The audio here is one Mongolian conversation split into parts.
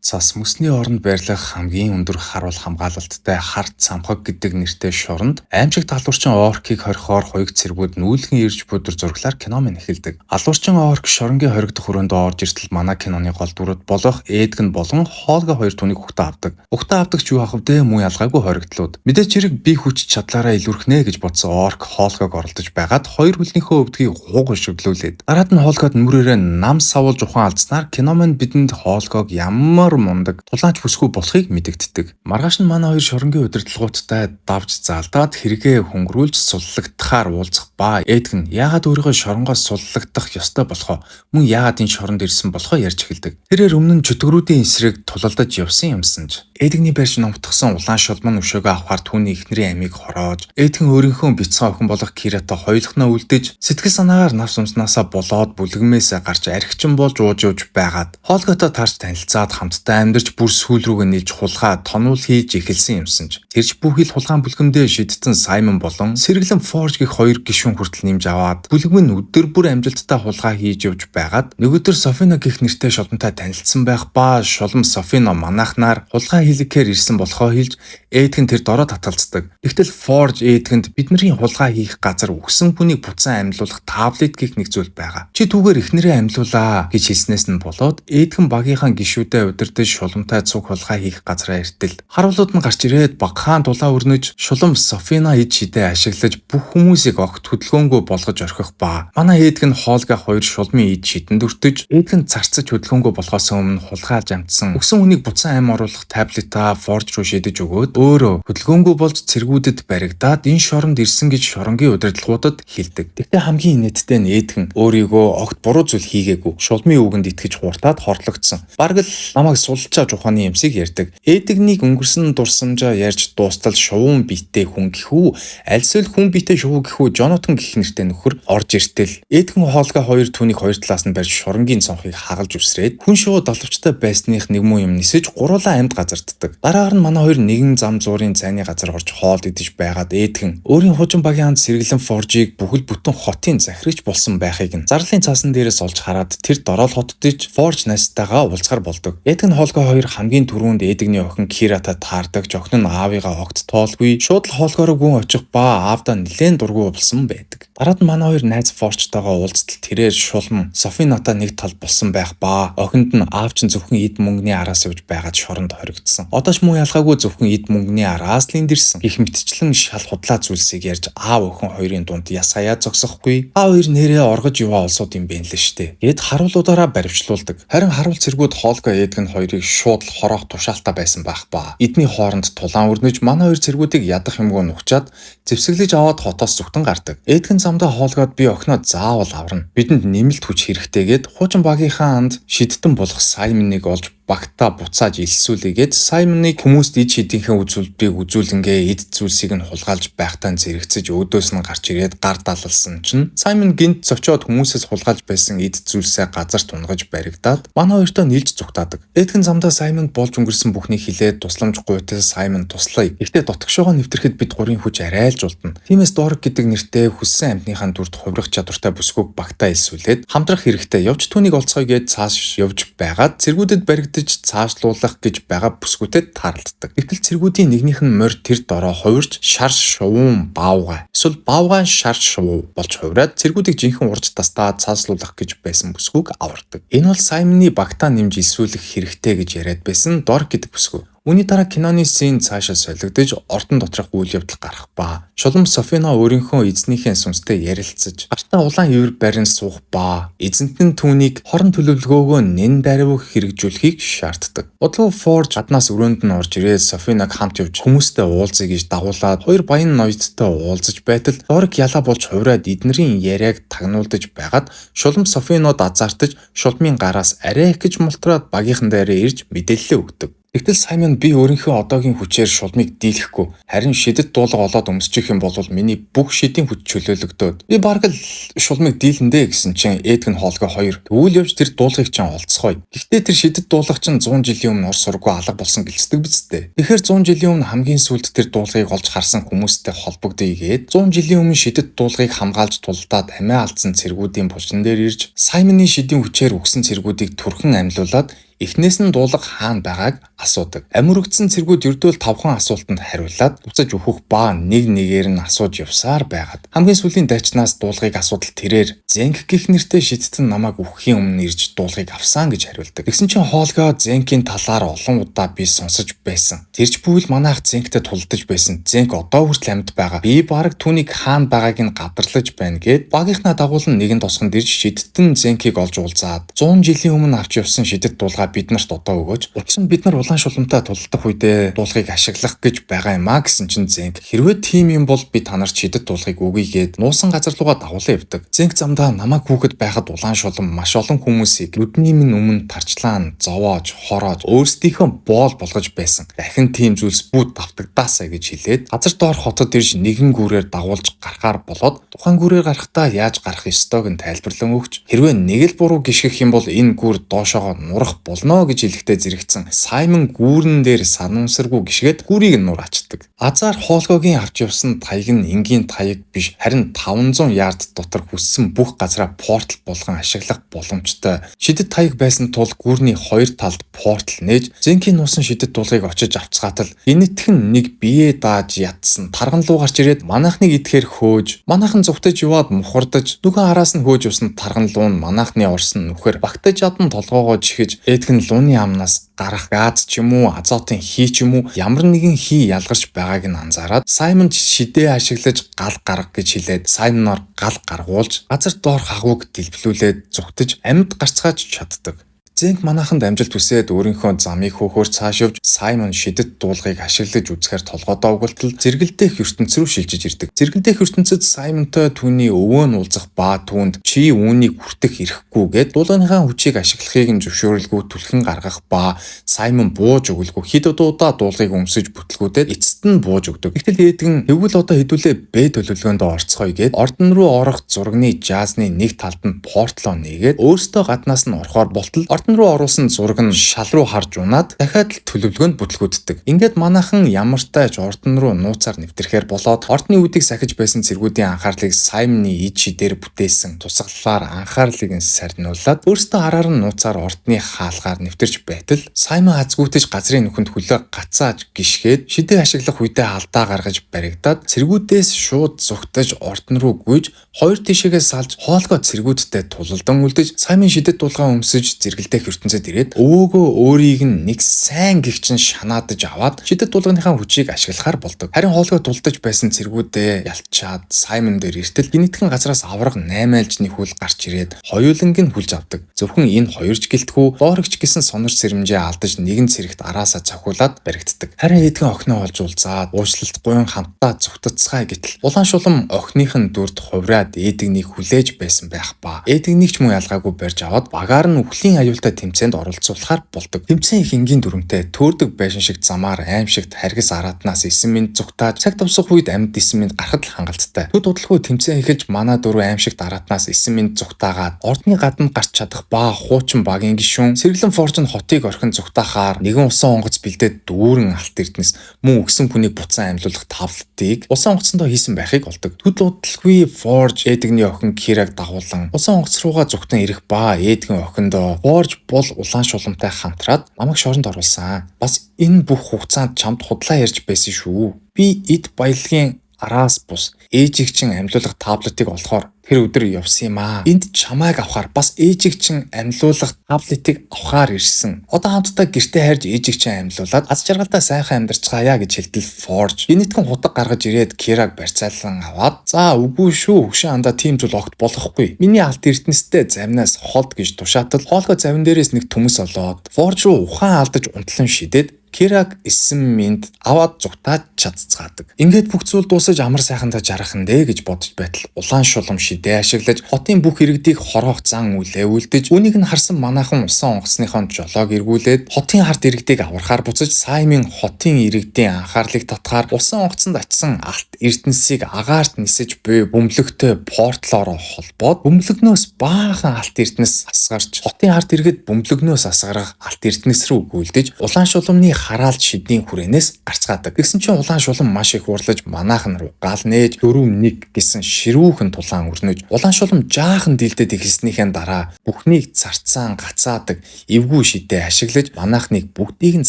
Цас мөсний оронд байрлах хамгийн өндөр харуул хамгаалалттай харт самхаг гэдэг нэртэй шоронд аймшиг талуурчин оркийг хорихоор хоёуг цэргүүд нүүлгэн ирж бүдэр зураглаар кино мэн эхэлдэг. Алуурчин орк шоронгийн хоригдох хүрээнд орж иртэл манай киноны гол дүрүүд болох Эдгэн болон Хоолга хоёр түүнийг ухтаа авдаг. Ухтаа авдагч юу ахав дээ муу ялгаагүй хоригдлууд. Мэдээч хэрэг би хүч чадлаараа илүүрхнэ гэж бодсон орк Хоолгаг оролдож байгаад хоёр хөлнийхөө өвдгийг хууг шивлүүлээд дараад нь Хоолгад нүрээрээ нам савуулж ухаан алдснаар кино мэн бидэнд Хоолгог ямар мундаг тулаач бүсгүй болохыг мэдэгддэг. Маргааш нь манай хоёр шоронгийн удирдлагуудтай давж заалдаад хэрэгээ хөнгөрүүлж суллагдахаар уулзах ба Эдгэн яагаад өөрийгөө шоронгоос суллагдах ёстой болохоо мөн яагаад энэ шоронд ирсэн болохоо ярьж эхэлдэг. Тэрээр өмнө нь чөтгөрүүдийн эсрэг тулалдаж явсан юмсанж Эдгэний барьж номтгсон улаан шулман өшөөгөө авахар түүний эхнэрийн амийг хороож Эдгэн өөрийнхөө бяцхан охин болох Кирата хоёулахнаа үлдээж сэтгэл санаагаар навс умснаасаа болоод бүлгмээс гарч архичин болж ууж явж байгаад Хоолготой тарж танилцаад хамтдаа амьдарч бүр сүүл рүүгээ нийлж хулгай тонуул хийж эхэлсэн юмсанж тэрч бүхэл хулгаан бүлгэмдээ шидтэн Саймон болон Сэргэлэн Форж гэх хоёр гишүүн хүртэл нэмж аваад бүлгэм нь өдөр бүр амжилттай хулгай хийж явж байгаад нөгөөдөр Софино гэх нэртэй шулмтай танилцсан байх ба шулам Софино манайхнаар хулгай хийлгэхээр ирсэн болохоо хэлж Эдгэн тэр дороо таталцдаг. Тэгтэл Форж Эдгэнд бидний хулгай хийх газар өгсөн хүнийг буцаан амьлуулах таблет гэх нэг зүйл байгаа. Чи түүгээр эхнэрээ амьлуулаа гэж хэлснээс нь болоод Эдгэн багийнхаа гишүүдэд удирдах шулмтай цуг хулгай хийх газараа иртэл харуулууд нь гарч ирээд багахан дулаа өрнөж шулам Софина ид шидэ ашиглаж бүх хүмүүсийг огт хөдөлгөөнгөө болгож орхих ба манай Эдгэн Хоолга хоёр шулмын ид шидэнд өртөж Эдгэн зарцаж хөдөлгөөнгөө болгоос өмнө хулгайлж амтсан өгсөн хүнийг буцаан ам оруулах таблета Форж руу шидэж өгөөд өөрөө хөдөлгөөнгөө болж цэргүүдэд баригдаад энэ шоронд ирсэн гэж шоронгийн удирдлагуудад хэлдэг. Тэгтээ хамгийн инээдтэй нь Эдгэн өөрийгөө огт буруу зүйл хийгээгүй шулмын үгэнд итгэж хууртаад хорлогдсон. Бараг л намайг сулчааж ухааны юмсыг ярьдаг. Эдгэнийг өнгөрсөн дурсамжаа ярьж дуустал шувуун биетэй хүн гэхүү альсэл хүн биетэй шувуу гэхүү Жонатан гэх нэртэй нөхөр орж иртэл Эдгэн Хоолга хоёр түүнийг хоёр талаас нь барьж шоронгийн цонхыг хагалж үсрээд хүн шувуу далавчтай байсных нэг муу юм нисэж гуруулаа амьд газарддаг. Дараагаар нь манай хоёр нэгэн зам зуурын цайны газар орж хоол идэж байгаад Эдгэн өөрийн хужин багийн анд Сэргэлэн Форжийг бүхэл бүтэн хотын захирагч болсон байхыг нь зарлалын цаасан дээрээс олж хараад тэр дороод хотдож Форж найзтайгаа уулзахаар болдог. Эдгэн Хоолга хоёр хамгийн түрүүнд Эдгэний охин Кирата таардаг. Охин нь аавыгаа огт тоолгүй. Шууд л Хоолгороо гүн очих ба аавдаа нэлээд дургу болсон байдаг. Дараад нь манай хоёр найз Форжтойгоо уулзтал тэрээр шулам Софинотой нэг тал болсон байх ба охинд нь аав чинь зөвхөн эд мөнгөний араас явж байгаад шоронд хоригдсон. Одоо ч муу ялгаагүй зөвхөн эд мөнгөний араас л эндэрсэн. Гэх мэтчлэн шал худлаа зүйлсийг ярьж аав охин хоёрын дунд ясаяа зогсохгүй. Аав хоёр нэрээ оргож яваа олсууд юм бэ л штэ. Эд харуулуудаараа баривчлуулдаг. Харин харуул цэргүүд Хоолга Эдгэн хоёрыг шууд л хороох тушаалтаа байсан байх ба эдний хооронд тулаан өрнөж манай хоёр цэргүүдийг ядах юмгүй нухчаад зэвсэглэж аваад хотоос зүгтэн гардаг. Эдгэн замдаа Хоолгоод би охиноо заавал аварна. Бидэнд нэмэлт хүч хэрэгтэйгээд хуучин багийнхаа анд шидтэн болох Саймоныг олж багтаа буцааж илсүүлээгээд Саймоныг хүмүүст ид шидийнхээ үзүүлбэрийг үзүүлэнгээ эд зүйлсийг нь хулгайлж байхтаа зэрэгцэж өөдөөс нь гарч ирээд гар далалсан чинь Саймон гинт цочоод хүмүүсээс хулгайлж байсан эд зүйлсээ газарт унгаж баригдаад манай хоёртой нийлж зүгтаадаг. Эдгэн замдаа Саймонд болж өнгөрсөн бүхнийг хэлээд тусламж гуйтай Саймон туслая. Гэхдээ дотгошоогоо нэвтрэхэд бид гурийн хүч арай л жултна. Тиймээс Дорк гэдэг нэртэй хүссэн амьтныхаа дүрд хувирах чадвартай бүсгүйг багтаа илсүүлээд хамтрах хэрэгтэй явж түүнийг олцгоё гэж цааш явж байгаад цэргүүдэд баригдаж цаашлуулах гэж байгаа бүсгүүтэд тааралддаг. Гэвтэл цэргүүдийн нэгнийх нь морь тэр дороо хувирч шар шувуун баавгай эсвэл баавгай шар шувуу болж хувираад цэргүүдийг жинхэнэ урж тастаа цаашлуулах гэж байсан бүсгүйг авардаг. Энэ бол Саймоны багтаа нэмж илсүүлэх хэрэгтэй гэж яриад байсан Дорк гэдэг бүсгүй. Үүний дараа киноны сцен цаашаа солигдож ордон доторх үйл явдал гарах ба шулам Софино өөрийнхөө эзнийхээ сүнстэй ярилцаж гартаа улаан ивэр барин суух ба эзэнт нь түүнийг хорон төлөвлөгөөгөө нэн даруй хэрэгжүүлэхийг шаарддаг. Бодлого Форж гаднаас өрөөнд нь орж ирээд Софиног хамт явж хүмүүстэй уулзъя гэж дагуулад хоёр баян ноёдтой уулзаж байтал Дорк ялаа болж хувраад эднэрийн яриаг тагнуулдаж байгаад шулам Софинод азаартаж шулмын гараас арай их гэж мултраад багийнхан дээрээ ирж мэдээлэл өгдөг. Тэгтэл Саймон би өөрийнхөө одоогийн хүчээр шулмыг дийлэхгүй харин шидэд дуулга олоод өмсчих юм бол миний бүх шидийн хүч чөлөөлөгдөөд би бараг л шулмыг дийлэндэ гэсэн чинь Эдгэн Хоолга хоёр тэгвэл явж тэр дуулгыг чинь олцгоё. Гэхдээ тэр шидэд дуулга чинь 100 жилийн өмнө ор сургуу алга болсон гэлцдэг биз дээ. Тэгэхээр 100 жилийн өмнө хамгийн сүүлд тэр дуулгыг олж харсан хүмүүстэй холбогдъё гээд 100 жилийн өмнө шидэд дуулгыг хамгаалж тулдаад амиа алдсан цэргүүдийн булчин дээр ирж Саймоны шидийн хүчээр өгсөн цэргүүдийг түрхэн амьлуулад Эхнээс нь дуулга хаана байгааг асуудаг. Амирагдсан цэргүүд ердөө 5хан асуултанд хариулаад буцаж өгөх ба нэг нэгээр нь асууж явсаар байгаад хамгийн сүүлийн дайчнаас дуулгыг асуудал тэрээр Зенк гэх нэртэй шидтэн намайг өгөхийн өмнө ирж дуулгыг авсан гэж хариулдаг. Тэгсэн чинь Хоолго Зенкийн талаар олон удаа би сонсож байсан. Тэрч бүвэл манайх Зенктэй тулдаж байсан. Зенк одоо хүртэл амьд байгаа. Би бараг түүнийг хаана байгааг нь гадарлаж байна гэд багийнхнаа дагуулan нэгэн тосгонд ирж шидтэн Зенкийг олж уулзаад 100 жилийн өмнө авч явсан шидэт дуулгаа биднэрт одоо өгөөж. Учир нь бид нар улаан шулуунтай тулдах үедээ дуулгыг ашиглах гэж байгаа юм а гэсэн чинь Зенк хэрвээ тийм юм бол би та нарт шидэт дуулгыг өгье гэд нуусан газар руугаа дагуулan явдаг. Зенк замдаа намайг хүүхэд байхад улаан шулуун маш олон хүмүүсийг нүдний минь өмнө тарчлаан, зовоож, хороож өөрсдийнхөө боол болгож байсан. Дахин тийм зүйлс бүгд давтагдаасаа гэж хэлээд газар доор хотод ирж нэгэн гүүрээр дагуулж гарахаар болоод тухайн гүүрээр гарахдаа яаж гарах ёстойг нь тайлбарлан өгч хэрвээ нэг л буруу гიშгэх юм бол энэ гүүр доошоогоо нурах болно гэж хэлэхдээ зэрэгцэн Саймон гүүрэн дээр санамсаргүй гიშгээд гүүрийг нь нураачдаг. Азар Хоолгогийн авч явсан таяг нь энгийн таяг биш харин 500 ярд дотор хүссэн бүх газараа портал болгон ашиглах боломжтой. Шидэт таяг байсан тул гүүрний хоёр талд портал нээж Зенкийн нуусан шидэт дуулгыг очиж авцгаатал гинэтхэн нэг бие дааж ятсан тарган руу гарч ирээд манайхныг идэхээр хөөж манайхан зүвтэж яваад мухардаж нүхэн араас нь хөөж усан тарган луун манайхны орсон нүхээр багтаж ядан толгоогоо чихэж эдгэн лууны амнаас гарах газ ч юм уу азотын хий ч юм уу ямар нэгэн хий ялгарч байгааг нь анзаараад Саймон шидээ ашиглаж гал гарга гэж хэлээд Саймоноор гал гаргуулж газар доор хагууг дэлбэлүүлээд зүгтэж амьд гарцгааж чаддаг. Зенк манайханд амжилт хүсээд өөрийнхөө замыг хөөхөөр цааш явж Саймон шидэт дуулгыг ашиглаж үзэхээр толгойдоо угалтал зэрэгэлдэх ертөнц рүү шилжиж ирдэг. Зэрэгэлдэх ертөнцид Саймонтой түүний өвөө нь уулзах ба түүнд чи үүнийг хүртэх эрхгүйгээд дуулгынхаа хүчийг ашиглахыг нь зөвшөөрөлгүй түлхэн гаргах ба Саймон бууж өгөлгүй хэд удаа дуулгыг өмсөж бүтлгүүдэд эцэст нь бууж өгдөг. Гэтэл ээдгэн тэгвэл одоо хэдүүлээ Б төлөвлөгөөнд орцгоё гэд ордон руу орох зургийн жазны нэг талд нь портлоо нээгээд өөртөө гаднаас нь орохоор болтол ордон руу оруулсан зураг нь шал руу харж унаад дахиад л төлөвлөгөөнд бүтлгүүддэг. Ингээд манайхан ямартай ч ордон руу нууцаар нэвтрэхээр болоод ордны үдийг сахиж байсан цэргүүдийн анхаарлыг Саймоны ид шидээр бүтээсэн тусгалаар анхаарлыг нь сарниулаад өөртөө араар нь нууцаар ордны хаалгаар нэвтэрч байтал Саймон азгүйтэж газрын нүхэнд хөлөө гацааж гიშгээд шидээ ашиглах үедээ алдаа гаргаж баригдаад цэргүүдээс шууд зүгтэж ордон руу гүйж хоёр тишээгээ салж Хоолго цэргүүдтэй тулалдан үлдэж Саймон шидэт дуулгаа өмсөж зэрэгэлдэх ертөнцөд ирээд өвөөгөө өөрийг нь нэг сайн гихчин шанаадаж аваад шидэт дуулганыхаа хүчийг ашиглахаар болдог. Харин Хоолго тулдаж байсан цэргүүдээ ялчаад Саймон дээр иртэл гинэтхэн газраас авраг 8 айлжны хүл гарч ирээд хоёуланг нь хүлж авдаг. Зөвхөн энэ хоёрч гэлтгүү доорогч гисэн сонор сэрэмжээ алдаж нэгэн цэрэгт араасаа цохиулаад баригддаг. Харин эдгэн охиноо олж уулзаад уучлалт гуйн хамтдаа зүгтцгаая гэтэл улаан шулам охиныхын дүрд хувраад эдгнийг хүлээж байсан байх ба эдгнийг ч муу ялгаагүй барьж аваад багаар нь үхлийн аюултай тэмцээнд оролцуулахаар болдог. Тэмцээн их энгийн дүрмтэй төөрдөг байшин шиг замаар аимшигт харгас араатнаас 9 минут зүгтааж цаг товсох үед амьд 9 минут гарахад л хангалттай. Төд удалгүй тэмцээн эхэлж манай дөрөв аимшигт араатнаас 9 минут зүгтаагаад ордны гадна гарч чадах ба хуучин багийн гишүүн Сэргэлэн Форжин хотыг орхин зүгтаахаар нэгэн усан онгоц бэлдээд дүүрэн алт эрдэнэс мөн өгсөн хүнийг буцаан амьлуулах тавлтыг усан онгоцондоо хийсэн байхыг олдог. Төд удалгүй Форж эдгний охин Кираг дагуулan усан онгоц руугаа зүгтэн ирэх ба эдгэн охиндоо Форж бол улаан шулуунтай хамтраад намайг шоронд оруулсан. Бас энэ бүх хугацаанд чамд худлаа ярьж байсан шүү. Би эд баялагын араас бус ээжийг чин амьлуулах таблетыг олохоор тэр өдөр явсан юм аа. Энд чамайг авахар бас ээжийг чин амьлуулах таблетыг авахар ирсэн. Одоо хамтдаа гэртээ хайрж ээжийг чин амьлуулад аз жаргалтай сайхан амьдарчгаая гэж хэлтэл Форж гинэтгэн худаг гаргаж ирээд Кираг барьцаалан аваад за үгүй шүү хөшөө андаа тийм зүйл огт болохгүй. Миний алт эртнэстэй завнаас холд гэж тушаатал Хоолго завин дээрээс нэг төмөс олоод Форж руу ухаан алдаж унтлан шидээд Кираг 9 минут аваад зүгтаад чадцгаадаг. Ингээд бүх зүйл дуусаж амар сайхандаа жарахан дээ гэж бодож байтал улаан шулам шидээ ашиглаж хотын бүх иргэдийг хороох зан үлээ үлдэж үнийг нь харсан манайхан усан онгоцныхоо жолоог эргүүлээд хотын харт иргэдийг аврахаар буцаж Саймон хотын иргэдийн анхаарлыг татахаар усан онгоцонд очисан алт эрдэнэсийг агаарт нисэж буй бөмбөлөгтэй портлоороо холбоод бөмбөлөгнөөс баахан алт эрдэнэс асгарч хотын харт иргэд бөмбөлөгнөөс асгарах алт эрдэнэс рүү гүйлдэж улаан шулмны хараалт шидийн хүрээнээс гарцгаадаг. Тэгсэн чинь улаан шулан маш их урлаж манаахан руу гал нээж 4-1 гэсэн ширүүхэн тулаан өрнөж улаан шулам жаахан дилдэд ихснийхэн дараа бүхнийг зарцаан гацаадаг эвгүй шидээ ашиглаж манаахныг бүгдийг нь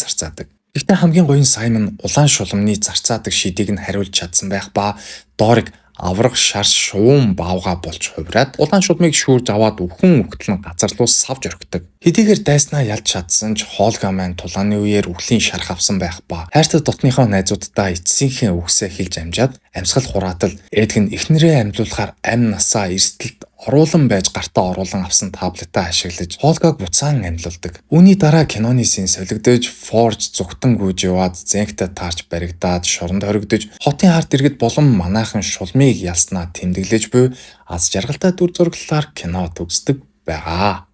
зарцаадаг. Гэхдээ хамгийн гоё нь Саймон улаан шуламны зарцаадаг шидийг нь хариулж чадсан байх ба доорыг аврах шарс шуун баавга болж хувраад улаан шулмыг шүүрж аваад өвхөн өгтлэн газар руу савж орхидог. Хэдийгээр дайснаа ялж чадсан ч Холга маань тулааны үеэр өвлийн шарх авсан байх ба хайртай дотныхоо найзуудтай эцсийнхээ үгсээ хэлж амжаад амьсгал хураатал эдг нь эхнэрээ амьлуулахаар амь насаа эрсдэлд оруулан байж гартаа оруулан авсан таблетаа ашиглаж Холгаг буцаан амьлуулдаг. Үүний дараа киноны шин солигдож Форж зүгтэн гүйж яваад зэнхтэй таарч баригдаад шоронд хоригдож хотын хард иргэд болон манайхан шулмыг ялснаа тэмдэглэж буй аз жаргалтай дүр зураглалаар кино төгсдөг байгаа.